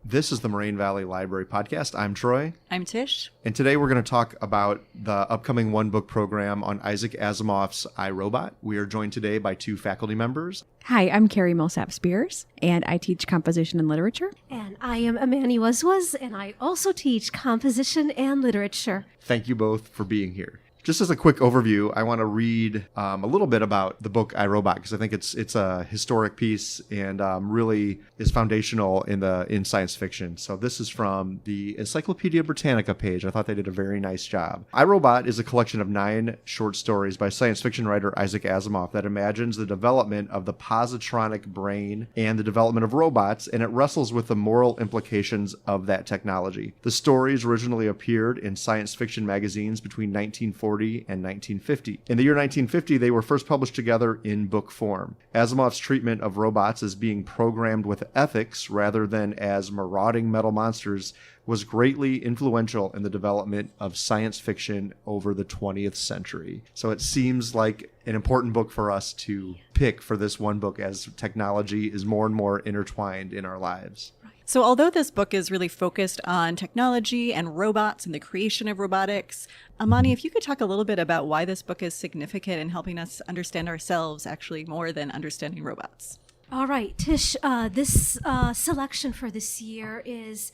This is the Moraine Valley Library Podcast. I'm Troy. I'm Tish. And today we're going to talk about the upcoming one-book program on Isaac Asimov's I, Robot. We are joined today by two faculty members. Hi, I'm Carrie Millsap-Spears, and I teach composition and literature. And I am Amani Wazwaz, and I also teach composition and literature. Thank you both for being here. Just as a quick overview, I want to read a little bit about the book I, Robot, because I think it's a historic piece and really is foundational in science fiction. So this is from the Encyclopedia Britannica page. I thought they did a very nice job. I, Robot is a collection of 9 short stories by science fiction writer Isaac Asimov that imagines the development of the positronic brain and the development of robots, and it wrestles with the moral implications of that technology. The stories originally appeared in science fiction magazines between 1940 and 1950. In the year 1950, they were first published together in book form. Asimov's treatment of robots as being programmed with ethics rather than as marauding metal monsters was greatly influential in the development of science fiction over the 20th century. So it seems like an important book for us to pick for this one book as technology is more and more intertwined in our lives. So although this book is really focused on technology and robots and the creation of robotics, Amani, if you could talk a little bit about why this book is significant in helping us understand ourselves actually more than understanding robots. All right, Tish, this selection for this year is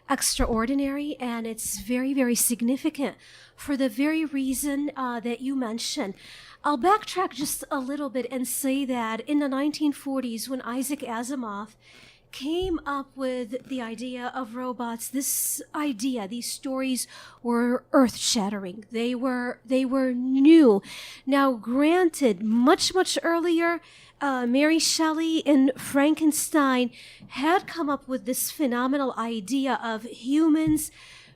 extraordinary, and it's very, very significant for the very reason that you mentioned. I'll backtrack just a little bit and say that in the 1940s, when Isaac Asimov came up with the idea of robots, these stories were earth-shattering. They were new. Now, granted, much earlier, Mary Shelley in Frankenstein had come up with this phenomenal idea of humans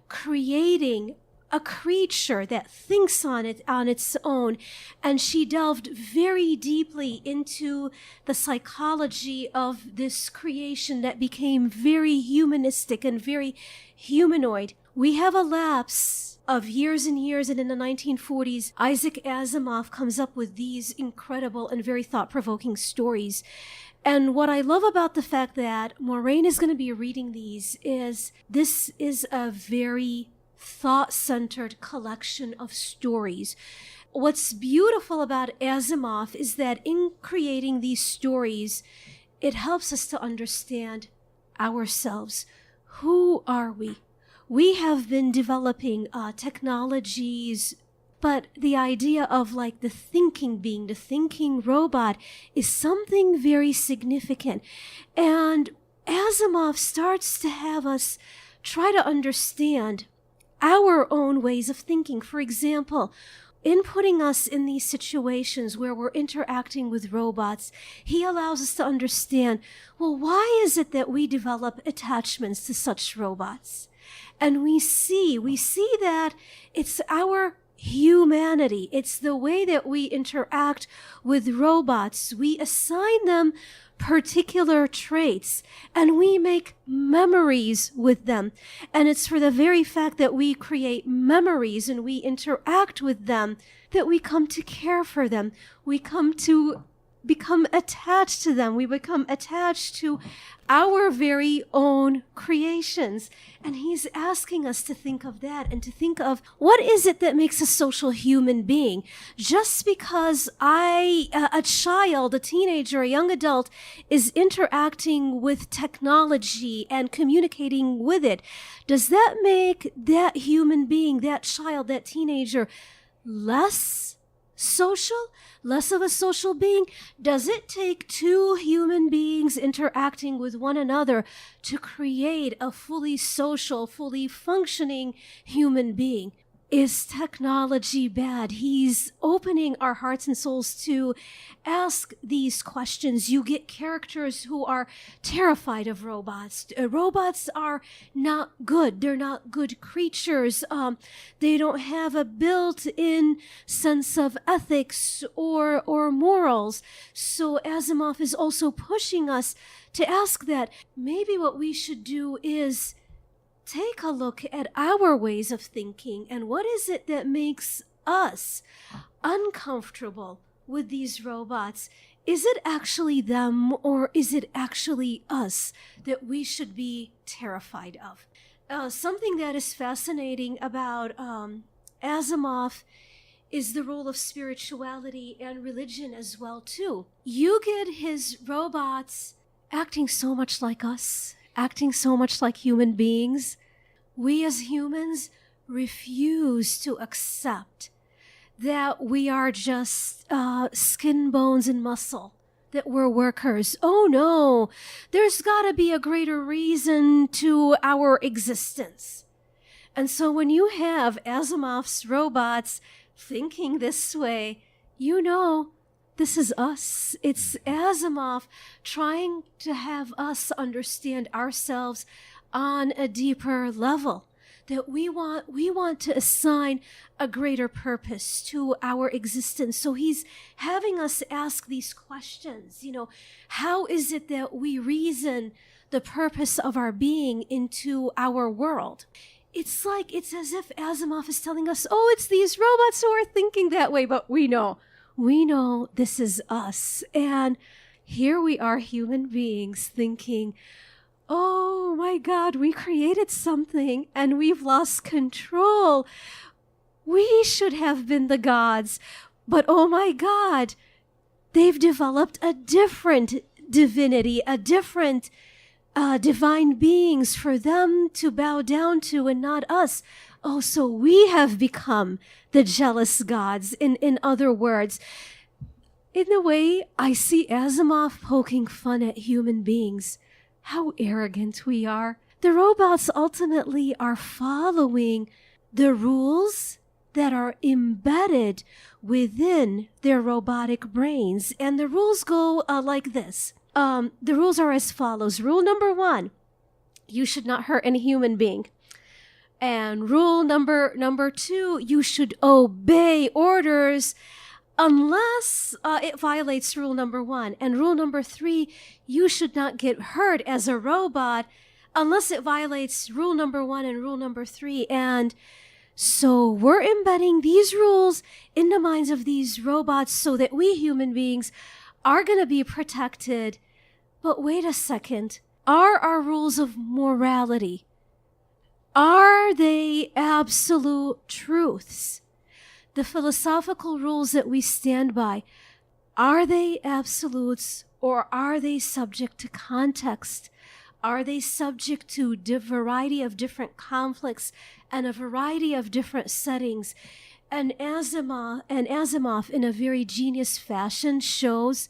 creating a creature that thinks on its own, and she delved very deeply into the psychology of this creation that became very humanistic and very humanoid. We have a lapse of years and years, and in the 1940s, Isaac Asimov comes up with these incredible and very thought-provoking stories. And what I love about the fact that Moraine is going to be reading these is this is a very thought-centered collection of stories. What's beautiful about Asimov is that in creating these stories, it helps us to understand ourselves. Who are we? We have been developing technologies, but the idea of like the thinking being, the thinking robot, is something very significant. And Asimov starts to have us try to understand our own ways of thinking. For example, in putting us in these situations where we're interacting with robots, he allows us to understand, well, why is it that we develop attachments to such robots? And we see that it's our humanity. It's the way that we interact with robots. We assign them particular traits, and we make memories with them. And it's for the very fact that we create memories and we interact with them that we come to care for them. We come to become attached to them. We become attached to our very own creations. And he's asking us to think of that and to think of what is it that makes a social human being. Just because a child, a teenager, a young adult is interacting with technology and communicating with it, does that make that human being, that child, that teenager, less social, less of a social being? Does it take two human beings interacting with one another to create a fully social, fully functioning human being? Is technology bad? He's opening our hearts and souls to ask these questions. You get characters who are terrified of robots. Robots are not good. They're not good creatures. They don't have a built-in sense of ethics or morals. So Asimov is also pushing us to ask that maybe what we should do is take a look at our ways of thinking and what is it that makes us uncomfortable with these robots, is it actually them or is it actually us that we should be terrified of? Something that is fascinating about Asimov is the role of spirituality and religion as well too. You get his robots acting so much like us, acting so much like human beings. We as humans refuse to accept that we are just skin, bones, and muscle, that we're workers. Oh no, there's got to be a greater reason to our existence. And so when you have Asimov's robots thinking this way, you know this is us. It's Asimov trying to have us understand ourselves on a deeper level, that we want to assign a greater purpose to our existence. So he's having us ask these questions, how is it that we reason the purpose of our being into our world? It's as if Asimov is telling us, oh, it's these robots who are thinking that way, but we know this is us. And here we are, human beings, thinking, oh my God, we created something and we've lost control. We should have been the gods, but oh my God, they've developed a different divinity, a different divine beings for them to bow down to and not us. Oh, so we have become the jealous gods. In other words, in a way, I see Asimov poking fun at human beings. How arrogant we are. The robots ultimately are following the rules that are embedded within their robotic brains. And the rules go like this. The rules are as follows. Rule number 1, you should not hurt any human being. And rule number 2, you should obey orders unless it violates rule number 1. And rule number 3, you should not get hurt as a robot unless it violates rule number 1 and rule number 3. And so we're embedding these rules in the minds of these robots so that we human beings are going to be protected. But wait a second. Are our rules of morality, are they absolute truths? The philosophical rules that we stand by, are they absolutes or are they subject to context? Are they subject to a variety of different conflicts and a variety of different settings? And Asimov, in a very genius fashion, shows,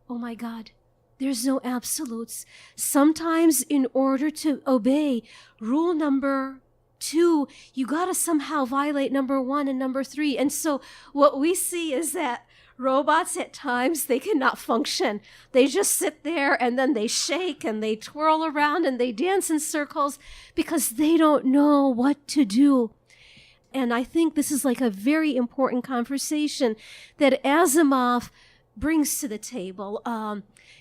oh my God, there's no absolutes. Sometimes in order to obey rule number 2, you got to somehow violate number 1 and number 3. And so what we see is that robots at times, they cannot function. They just sit there and then they shake and they twirl around and they dance in circles because they don't know what to do. And I think this is like a very important conversation that Asimov brings to the table.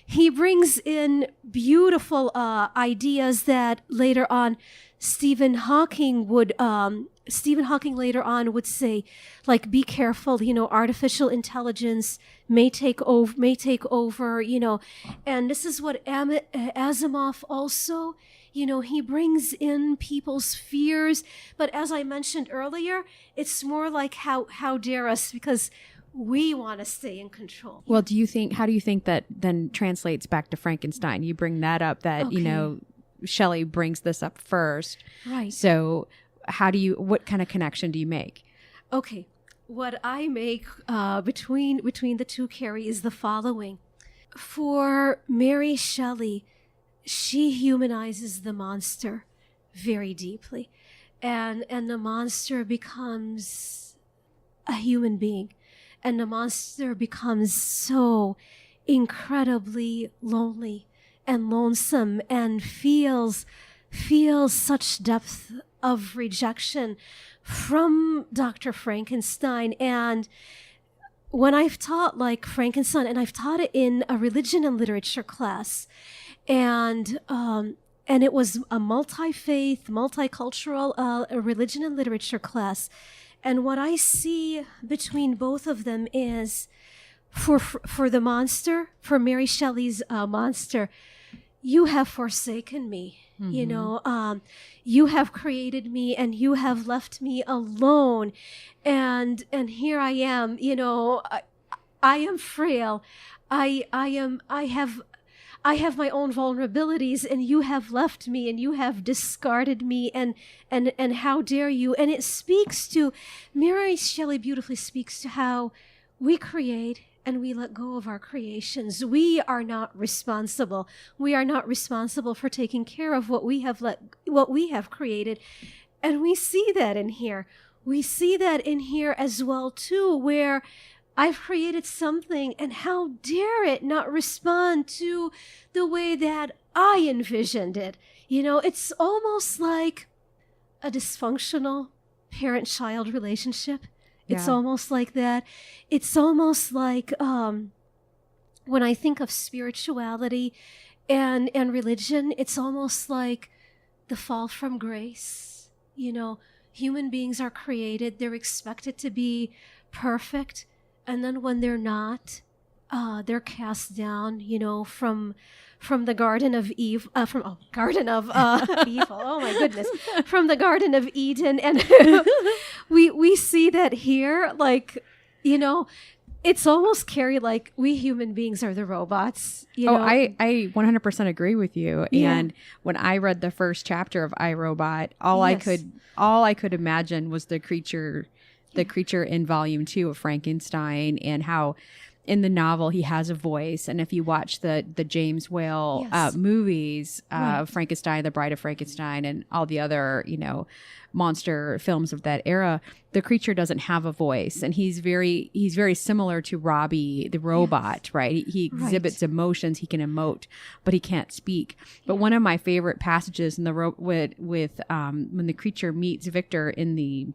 He brings in beautiful ideas that later on Stephen Hawking later on would say, like, be careful, artificial intelligence may take over, and this is what Asimov also, he brings in people's fears. But as I mentioned earlier, it's more like how dare us, because we want to stay in control. Well, how do you think that then translates back to Frankenstein? You bring that up that, Okay. Shelley brings this up first. Right. So what kind of connection do you make? Okay. What I make between the two, Carrie, is the following. For Mary Shelley, she humanizes the monster very deeply. And the monster becomes a human being. And the monster becomes so incredibly lonely and lonesome and feels such depth of rejection from Dr. Frankenstein. And when I've taught like Frankenstein, and I've taught it in a religion and literature class, and it was a multi-faith, multicultural religion and literature class. And what I see between both of them is, for the monster, for Mary Shelley's monster, you have forsaken me. You know, you have created me and you have left me alone. And here I am, you know, I am frail. I have my own vulnerabilities, and you have left me and you have discarded me, and how dare you? And it speaks to, Mary Shelley beautifully speaks to how we create and we let go of our creations. We are not responsible. We are not responsible for taking care of what we have created. And we see that in here. We see that in here as well too, where I've created something, and how dare it not respond to the way that I envisioned it. You know, it's almost like a dysfunctional parent-child relationship. It's Yeah. almost like that. It's almost like when I think of spirituality and religion, it's almost like the fall from grace. You know, human beings are created. They're expected to be perfect. And then when they're not, they're cast down, you know, from the Garden of Eve, Garden of Evil. Oh my goodness, from the Garden of Eden, and we see that here, like, you know, it's almost, Carrie, like we human beings are the robots. You know? I 100% agree with you. Yeah. And when I read the first chapter of iRobot, all Yes. I could imagine was the creature in volume 2 of Frankenstein, and how in the novel he has a voice. And if you watch the James Whale Yes. movies, Right. Frankenstein, The Bride of Frankenstein, and all the other, you know, monster films of that era, the creature doesn't have a voice, and he's very similar to Robbie the robot, right? He exhibits emotions, he can emote, but he can't speak. But one of my favorite passages in the when the creature meets Victor in the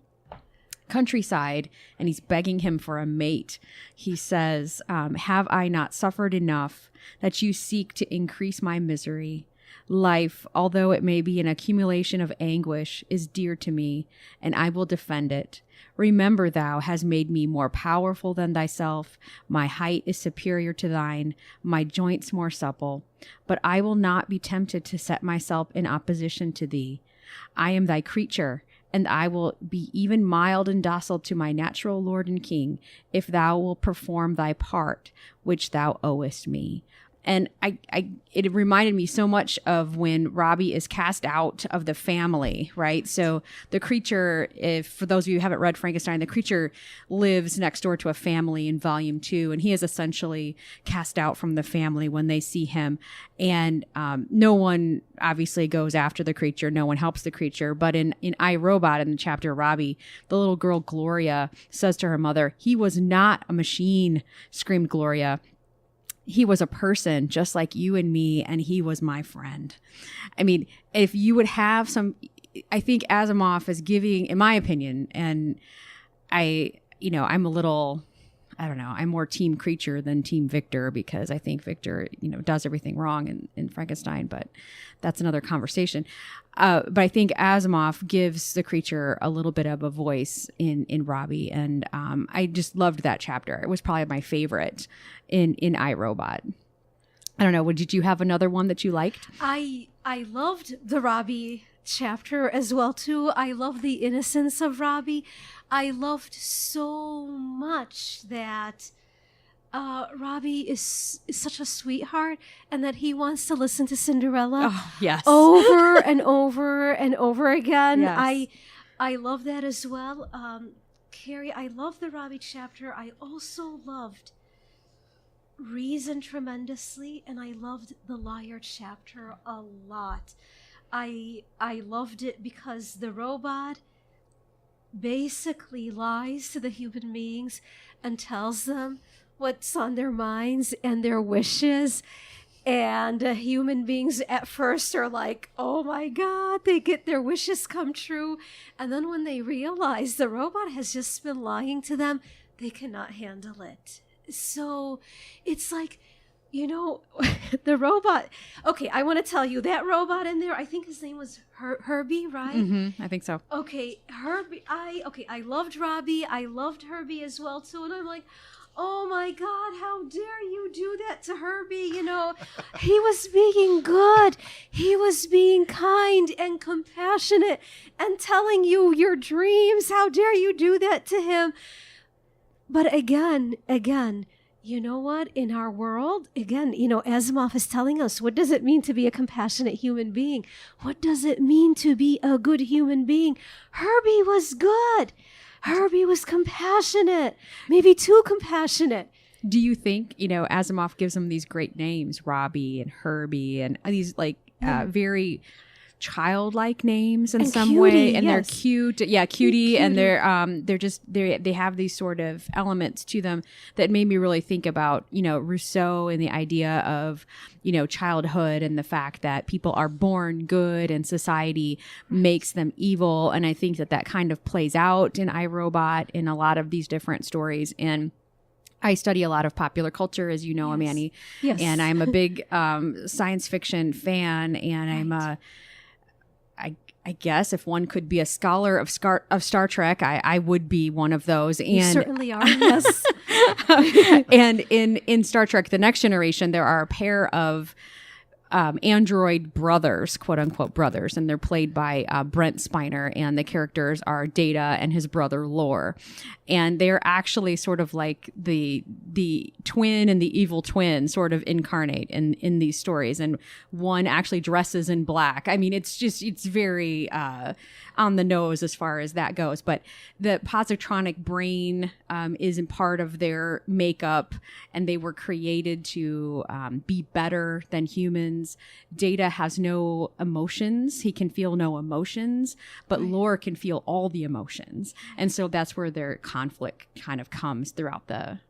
countryside and he's begging him for a mate, he says, have I not suffered enough that you seek to increase my misery? Life, although it may be an accumulation of anguish, is dear to me, and I will defend it. Remember, thou hast made me more powerful than thyself. My height is superior to thine, my joints more supple. But I will not be tempted to set myself in opposition to thee. I am thy creature, and I will be even mild and docile to my natural Lord and King, if thou wilt perform thy part, which thou owest me. And it reminded me so much of when Robbie is cast out of the family, right? So the creature, for those of you who haven't read Frankenstein, the creature lives next door to a family in volume 2, and he is essentially cast out from the family when they see him. And no one obviously goes after the creature. No one helps the creature. But in iRobot, in the chapter Robbie, the little girl Gloria says to her mother, "He was not a machine," screamed Gloria. "He was a person just like you and me, and he was my friend." I mean, if you would have some, I think Asimov is giving, in my opinion, and I'm a little, I don't know, I'm more team creature than team Victor, because I think Victor, does everything wrong in Frankenstein, but that's another conversation. But I think Asimov gives the creature a little bit of a voice in Robbie, and I just loved that chapter. It was probably my favorite in iRobot. I don't know. Did you have another one that you liked? I loved the Robbie chapter as well too. I love the innocence of Robbie. I loved so much that Robbie is such a sweetheart, and that he wants to listen to Cinderella Yes. over and over and over again. Yes. I love that as well. Carrie, I love the Robbie chapter. I also loved Reason tremendously, and I loved the Liar chapter a lot. I loved it because the robot basically lies to the human beings and tells them what's on their minds and their wishes. And human beings at first are like, oh my God, they get their wishes come true. And then when they realize the robot has just been lying to them, they cannot handle it. So it's like, the robot. Okay, I want to tell you, that robot in there, I think his name was Herbie, right? Mm-hmm, I think so. Okay, Herbie. I loved Robbie. I loved Herbie as well too. And I'm like, oh my God, how dare you do that to Herbie? You know, he was being good. He was being kind and compassionate and telling you your dreams. How dare you do that to him? But again, you know what? In our world, again, you know, Asimov is telling us, what does it mean to be a compassionate human being? What does it mean to be a good human being? Herbie was good. Herbie was compassionate, maybe too compassionate. Do you think, you know, Asimov gives them these great names, Robbie and Herbie, and these like very childlike names in And some cutie, way, and yes. they're cute, cutie, and Cutie. they have these sort of elements to them that made me really think about, you know, Rousseau and the idea of, you know, childhood and the fact that people are born good and society makes them evil. And I think that kind of plays out in iRobot in a lot of these different stories. And I study a lot of popular culture, as you know, Yes. Amani. Yes. And I'm a big science fiction fan, and I'm I guess if one could be a scholar of Star Trek, I would be one of those. And You certainly are, yes. and in Star Trek: The Next Generation, there are a pair of android brothers, quote unquote brothers, and they're played by Brent Spiner, and the characters are Data and his brother Lore, and they're actually sort of like the twin and the evil twin sort of incarnate in these stories, and one actually dresses in black. I mean, it's very on the nose as far as that goes, but the positronic brain is in part of their makeup, and they were created to be better than humans. Data has no emotions. He can feel no emotions, but Lore can feel all the emotions. And so that's where their conflict kind of comes throughout the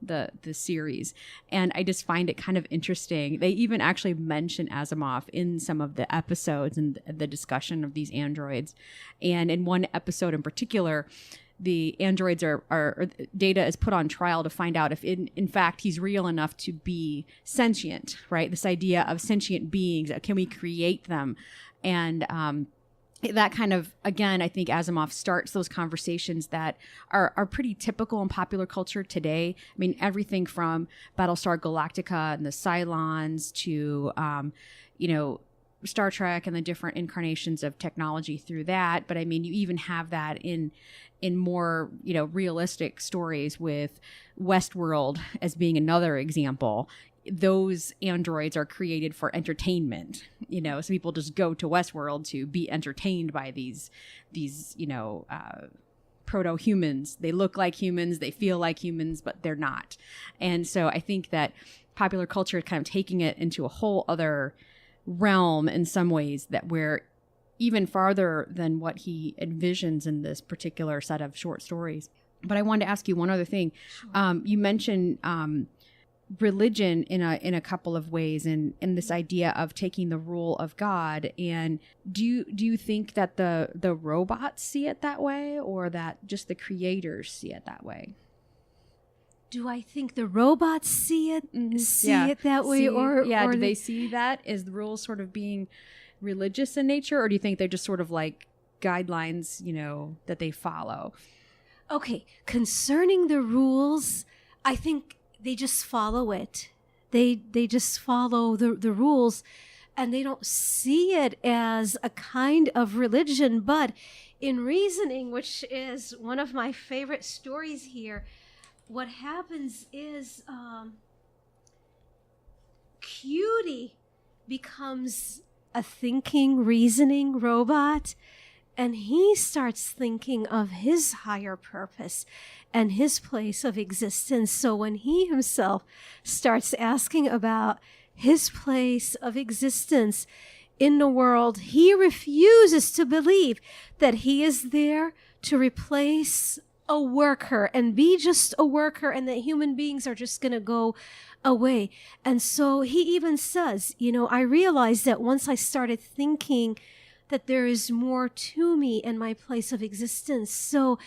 series. And I just find it kind of interesting. They even actually mention Asimov in some of the episodes and the discussion of these androids. And in one episode in particular, the androids or Data is put on trial to find out if in fact he's real enough to be sentient, right? This idea of sentient beings, can we create them? And that kind of, again, I think Asimov starts those conversations that are pretty typical in popular culture today. I mean, everything from Battlestar Galactica and the Cylons to, you know, Star Trek and the different incarnations of technology through that. But I mean, you even have that in more, you know, realistic stories with Westworld as being another example. Those androids are created for entertainment, you know, so people just go to Westworld to be entertained by these, you know, proto-humans. They look like humans, they feel like humans, but they're not. And so I think that popular culture is kind of taking it into a whole other realm in some ways that we're even farther than what he envisions in this particular set of short stories. But I wanted to ask you one other thing. Sure. You mentioned religion in a couple of ways, and this idea of taking the rule of God. And do you think that the robots see it that way, or that just the creators see it that way? Do I think the robots see it it that way, or do they see that as the rules sort of being religious in nature, or do you think they're just sort of like guidelines, you know, that they follow? Okay, concerning the rules, I think they just follow it. They just follow the rules, and they don't see it as a kind of religion. But in reasoning, which is one of my favorite stories here, what happens is Cutie becomes a thinking, reasoning robot, and he starts thinking of his higher purpose and his place of existence. So when he himself starts asking about his place of existence in the world, he refuses to believe that he is there to replace a worker and be just a worker, and that human beings are just going to go away. And so he even says, you know, I realized that once I started thinking that there is more to me and my place of existence. So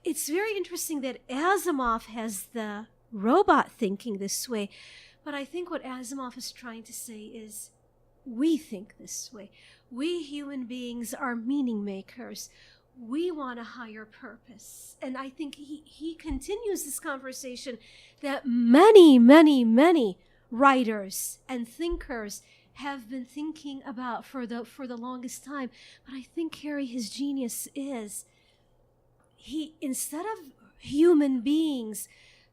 it's very interesting that Asimov has the robot thinking this way, but I think what Asimov is trying to say is we think this way. We human beings are meaning makers. we want a higher purpose. And I think he continues this conversation that many, many, many writers and thinkers have been thinking about for the longest time. But I think, Carrie, his genius is he, instead of human beings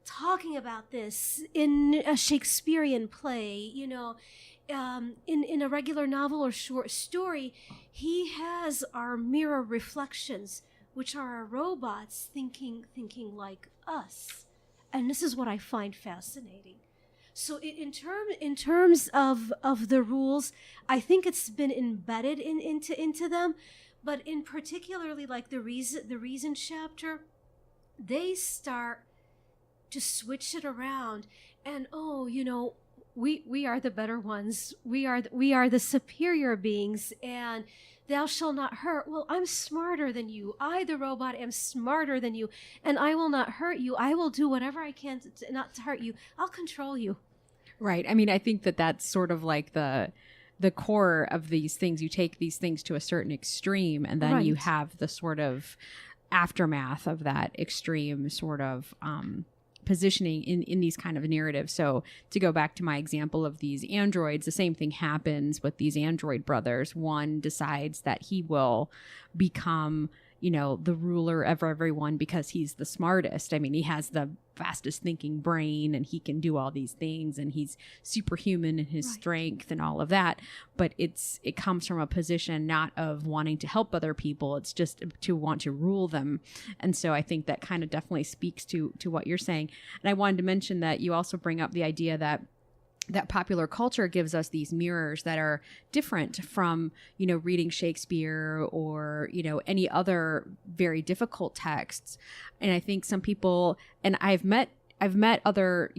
talking about this in a Shakespearean play, in a regular novel or short story, he has our mirror reflections, which are our robots thinking like us. And this is what I find fascinating. So in terms of the rules, I think it's been embedded into them, but in particularly like the reason chapter, they start to switch it around, and we are the better ones. We are the superior beings, and thou shalt not hurt. Well, I'm smarter than you. I, the robot, am smarter than you, and I will not hurt you. I will do whatever I can not to hurt you. I'll control you. Right. I mean, I think that's sort of like the core of these things. You take these things to a certain extreme, and then you have the sort of aftermath of that extreme sort of positioning in these kind of narratives. So to go back to my example of these androids, the same thing happens with these android brothers. One decides that he will become, the ruler of everyone because he's the smartest. I mean, he has the fastest thinking brain and he can do all these things and he's superhuman in his strength and all of that. But it comes from a position not of wanting to help other people. It's just to want to rule them. And so I think that kind of definitely speaks to what you're saying. And I wanted to mention that you also bring up the idea that popular culture gives us these mirrors that are different from, reading Shakespeare or, any other very difficult texts. And I think some people, and I've met other,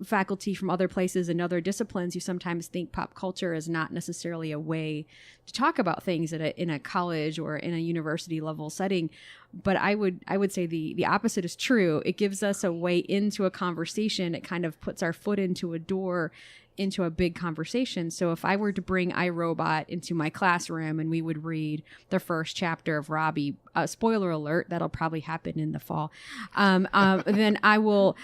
faculty from other places and other disciplines who sometimes think pop culture is not necessarily a way to talk about things in a college or in a university level setting. But I would say the opposite is true. It gives us a way into a conversation. It kind of puts our foot into a door into a big conversation. So if I were to bring iRobot into my classroom and we would read the first chapter of Robbie, spoiler alert, that'll probably happen in the fall. Then I will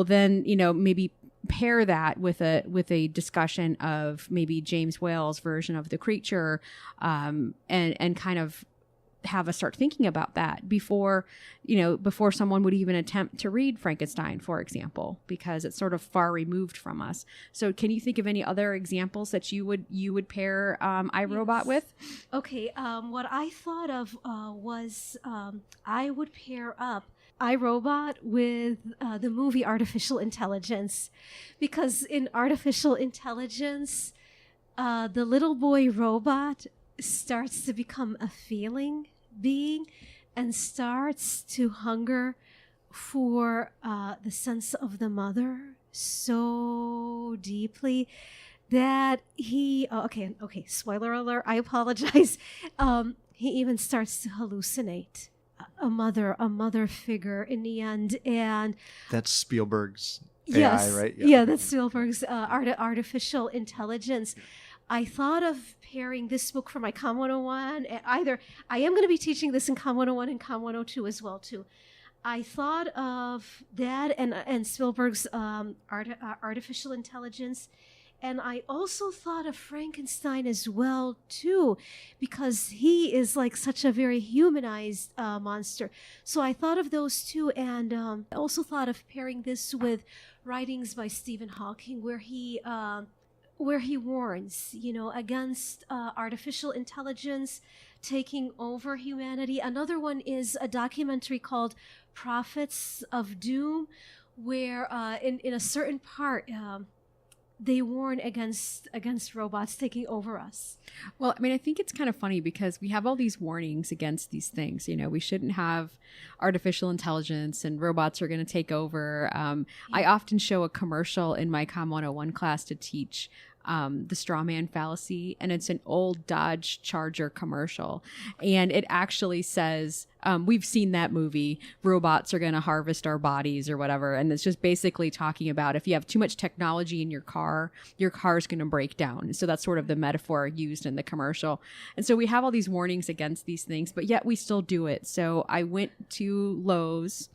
then, maybe pair that with a discussion of maybe James Whale's version of The Creature, and kind of have us start thinking about that before someone would even attempt to read Frankenstein, for example, because it's sort of far removed from us. So can you think of any other examples that you would pair iRobot with? Okay, what I thought of was I would pair up iRobot with the movie Artificial Intelligence, because in Artificial Intelligence, the little boy robot starts to become a feeling being and starts to hunger for the sense of the mother so deeply that he spoiler alert, I apologize, he even starts to hallucinate a mother figure in the end. And that's Spielberg's AI, right? Yeah, that's Spielberg's artificial intelligence. I thought of pairing this book for my Com 101. Either I am going to be teaching this in Com 101 and Com 102 as well too. I thought of that and Spielberg's artificial intelligence, and I also thought of Frankenstein as well too, because he is like such a very humanized monster. So I thought of those two, and I also thought of pairing this with writings by Stephen Hawking, where he warns, against artificial intelligence taking over humanity. Another one is a documentary called Prophets of Doom, where in a certain part they warn against robots taking over us. Well, I mean, I think it's kind of funny because we have all these warnings against these things. We shouldn't have artificial intelligence and robots are going to take over. I often show a commercial in my Com 101 class to teach The Straw Man Fallacy, and it's an old Dodge Charger commercial. And it actually says, we've seen that movie, robots are going to harvest our bodies or whatever. And it's just basically talking about if you have too much technology in your car is going to break down. So that's sort of the metaphor used in the commercial. And so we have all these warnings against these things, but yet we still do it. So I went to Lowe's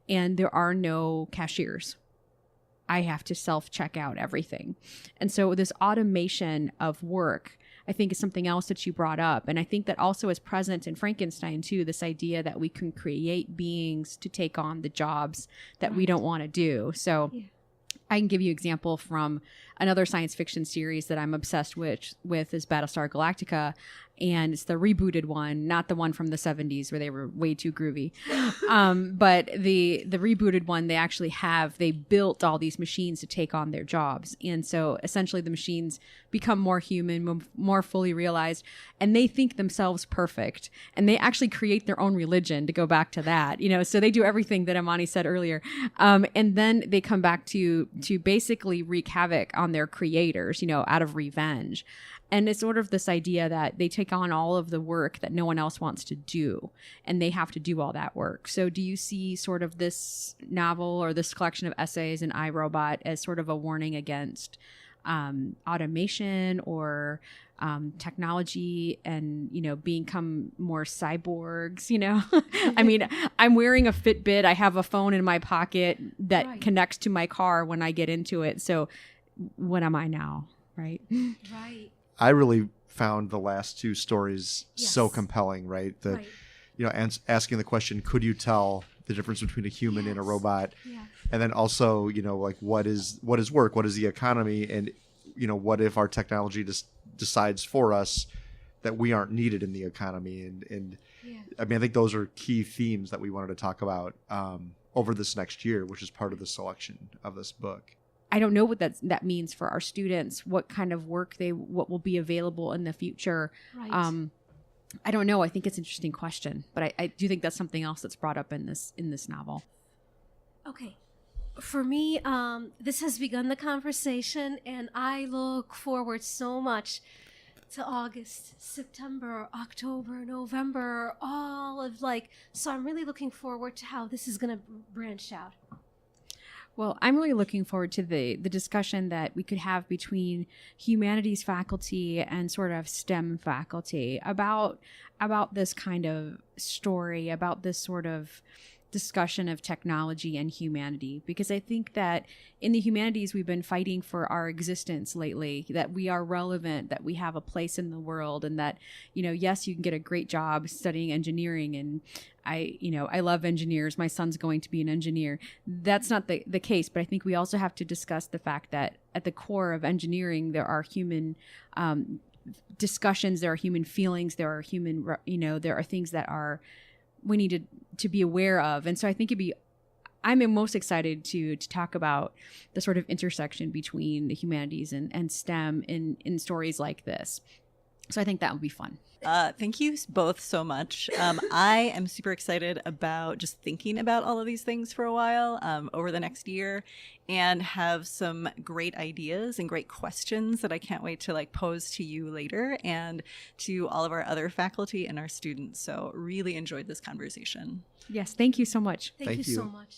and there are no cashiers. I have to self-check out everything. And so this automation of work, I think, is something else that you brought up. And I think that also is present in Frankenstein too, this idea that we can create beings to take on the jobs that we don't want to do. So I can give you an example from another science fiction series that I'm obsessed with is Battlestar Galactica. And it's the rebooted one, not the one from the 70s where they were way too groovy. But the rebooted one, they built all these machines to take on their jobs. And so essentially the machines become more human, more fully realized, and they think themselves perfect. And they actually create their own religion, to go back to that, so they do everything that Amani said earlier. And then they come back to basically wreak havoc on their creators, out of revenge. And it's sort of this idea that they take on all of the work that no one else wants to do, and they have to do all that work. So do you see sort of this novel or this collection of essays in iRobot as sort of a warning against automation or technology and, become more cyborgs, I mean, I'm wearing a Fitbit. I have a phone in my pocket that connects to my car when I get into it. So what am I now? Right. Right. I really found the last two stories so compelling, right? Asking the question, could you tell the difference between a human and a robot? Yeah. And then also, like what is work? What is the economy? And, what if our technology just decides for us that we aren't needed in the economy? And I mean, I think those are key themes that we wanted to talk about over this next year, which is part of the selection of this book. I don't know what that means for our students, what kind of work what will be available in the future. Right. I don't know. I think it's an interesting question, but I do think that's something else that's brought up in this novel. Okay. For me, this has begun the conversation, and I look forward so much to August, September, October, November, so I'm really looking forward to how this is going to branch out. Well, I'm really looking forward to the discussion that we could have between humanities faculty and sort of STEM faculty about this kind of story, about this sort of discussion of technology and humanity. Because I think that in the humanities, we've been fighting for our existence lately, that we are relevant, that we have a place in the world, and that, yes, you can get a great job studying engineering, and I love engineers. My son's going to be an engineer. That's not the case, but I think we also have to discuss the fact that at the core of engineering, there are human discussions, there are human feelings, there are human, there are things that we need to be aware of. And so I think I'm most excited to talk about the sort of intersection between the humanities and STEM in stories like this. So I think that would be fun. Thank you both so much. I am super excited about just thinking about all of these things for a while over the next year, and have some great ideas and great questions that I can't wait to pose to you later and to all of our other faculty and our students. So really enjoyed this conversation. Yes, thank you so much. Thank you so much.